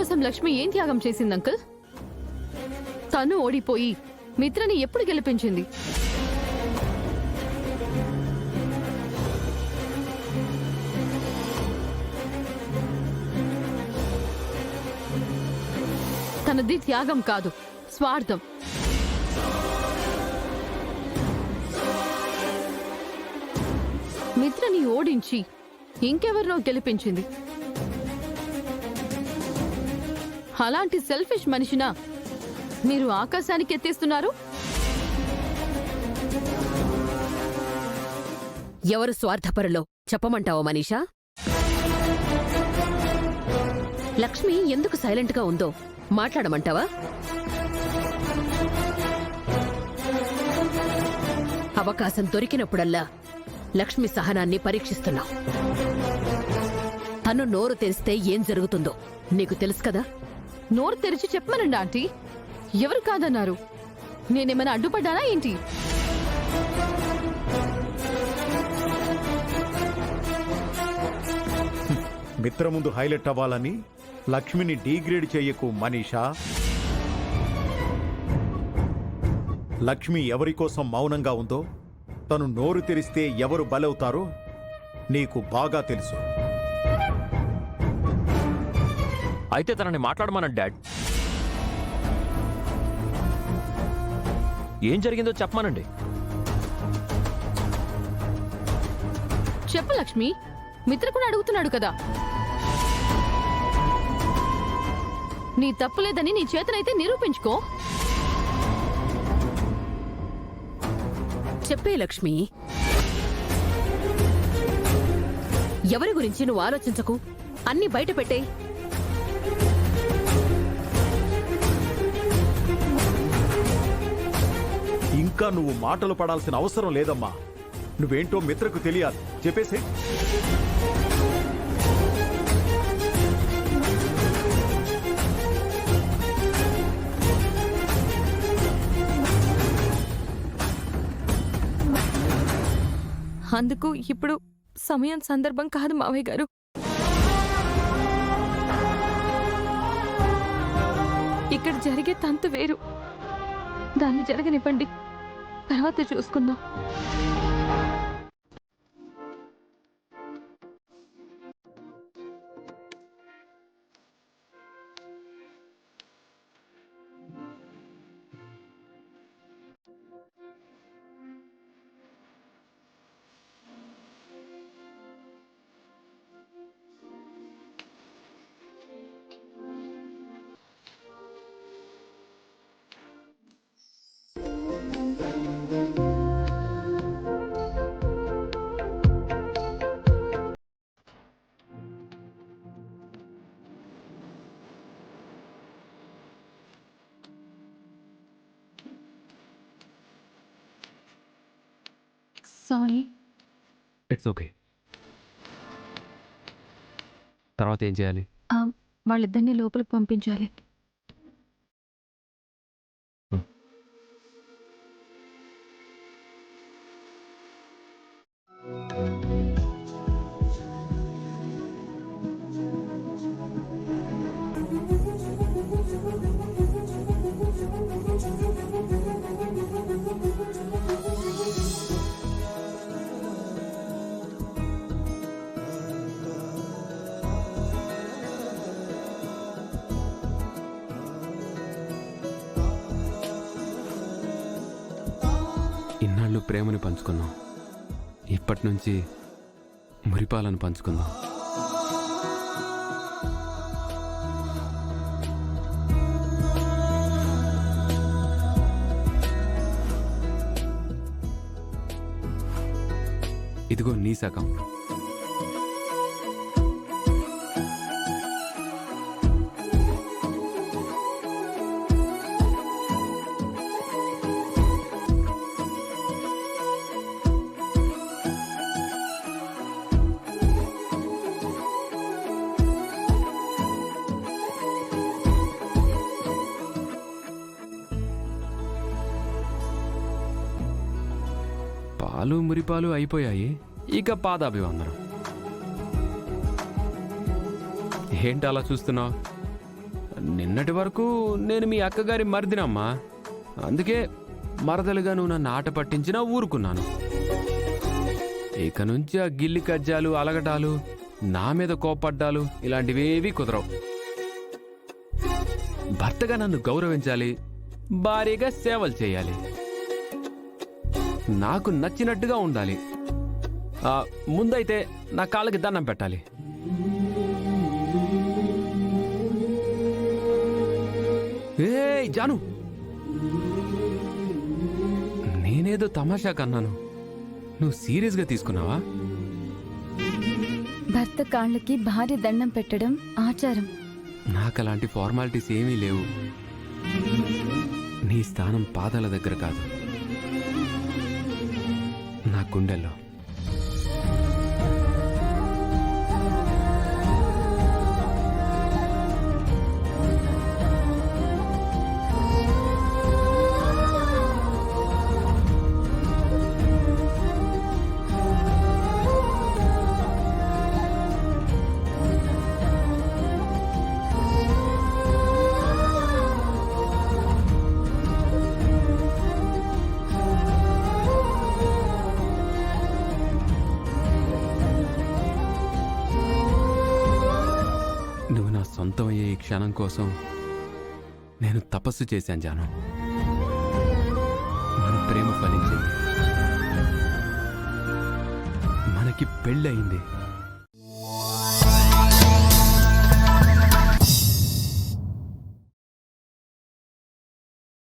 కోసం లక్ష్మి ఏం త్యాగం చేసింది అంకుల్? తను ఓడిపోయి మిత్రని ఎప్పుడు గెలిపించింది? తనది త్యాగం కాదు, స్వార్థం. మిత్రని ఓడించి ఇంకెవరినో గెలిపించింది. అలాంటి సెల్ఫిష్ మనిషినా మీరు ఆకాశానికి ఎత్తేస్తున్నారు? ఎవరు స్వార్థపరులో చెప్పమంటావో మనీషా? లక్ష్మి ఎందుకు సైలెంట్గా ఉందో మాట్లాడమంటావా? అవకాశం దొరికినప్పుడల్లా లక్ష్మి సహనాన్ని పరీక్షిస్తున్నావు. తను నోరు తెరిస్తే ఏం జరుగుతుందో నీకు తెలుసు కదా. నోరు తెరిచి చెప్పమనండి ఆంటీ. ఎవరు కాదన్నారు? నేనేమైనా అడ్డుపడ్డానా ఏంటి? మిత్ర ముందు హైలైట్ అవ్వాలని లక్ష్మిని డీగ్రేడ్ చేయకు మనీషా. లక్ష్మి ఎవరి కోసం మౌనంగా ఉందో, తను నోరు తెరిస్తే ఎవరు బలవుతారో నీకు బాగా తెలుసు. అయితే తనని మాట్లాడమనండి డాడ్. ఏం జరిగిందో చెప్పమనండి. చెప్పు లక్ష్మి, మిత్ర కూడా అడుగుతున్నాడు కదా. నీ తప్పులేదని నీ చేతనైతే నిరూపించుకో. చెప్పే లక్ష్మి. ఎవరి గురించి నువ్వు ఆలోచించకు, అన్ని బయట పెట్టే. ఇంకా నువ్వు మాటలు పడాల్సిన అవసరం లేదమ్మా. నువ్వేంటో మిత్రకు తెలియాలి, చెప్పేసి. అందుకు ఇప్పుడు సమయం సందర్భం కాదు మావయ్య గారు. ఇక్కడ జరిగే తంతు వేరు. దాన్ని జరగనివ్వండి, తర్వాత చూసుకుందాం. సారీ. It's okay. తర్వాత ఏం చేయాలి? వాళ్ళిద్దరినీ లోపలికి పంపించాలి. ఇన్నాళ్ళు ప్రేమని పంచుకున్నాం, ఇప్పటి నుంచి మురిపాలను పంచుకుందాం. ఇదిగో నీ సగం. పాలు మురిపాలు అయిపోయాయి, ఇక పాదాభివందనం. ఏంటి అలా చూస్తున్నావు? నిన్నటి వరకు నేను మీ అక్కగారి మరిదినమ్మా. అందుకే మరదలుగా నువ్వు నన్ను ఆట పట్టించినా ఊరుకున్నాను. ఇక నుంచి ఆ గిల్లి కజ్జాలు, అలగటాలు, నా మీద కోపడ్డాలు ఇలాంటివేవీ కుదరవు. భర్తగా నన్ను గౌరవించాలి, భారీగా సేవలు చేయాలి, నాకు నచ్చినట్టుగా ఉండాలి. ముందైతే నా కాళ్ళకి దండం పెట్టాలి. ఏయ్ జాను, నేనేదో తమాషా కన్నాను, నువ్వు సీరియస్గా తీసుకున్నావా? భర్త కాళ్ళకి భార్య దండం పెట్టడం ఆచారం. నాకు అలాంటి ఫార్మాలిటీస్ ఏమీ లేవు. నీ స్థానం పాదాల దగ్గర కాదు, నా గుండెల్లో. నువ్వు నా సొంతం అయ్యే ఈ క్షణం కోసం నేను తపస్సు చేశాను జాను. మన ప్రేమ ఫలించింది, మనకి పెళ్ళయింది.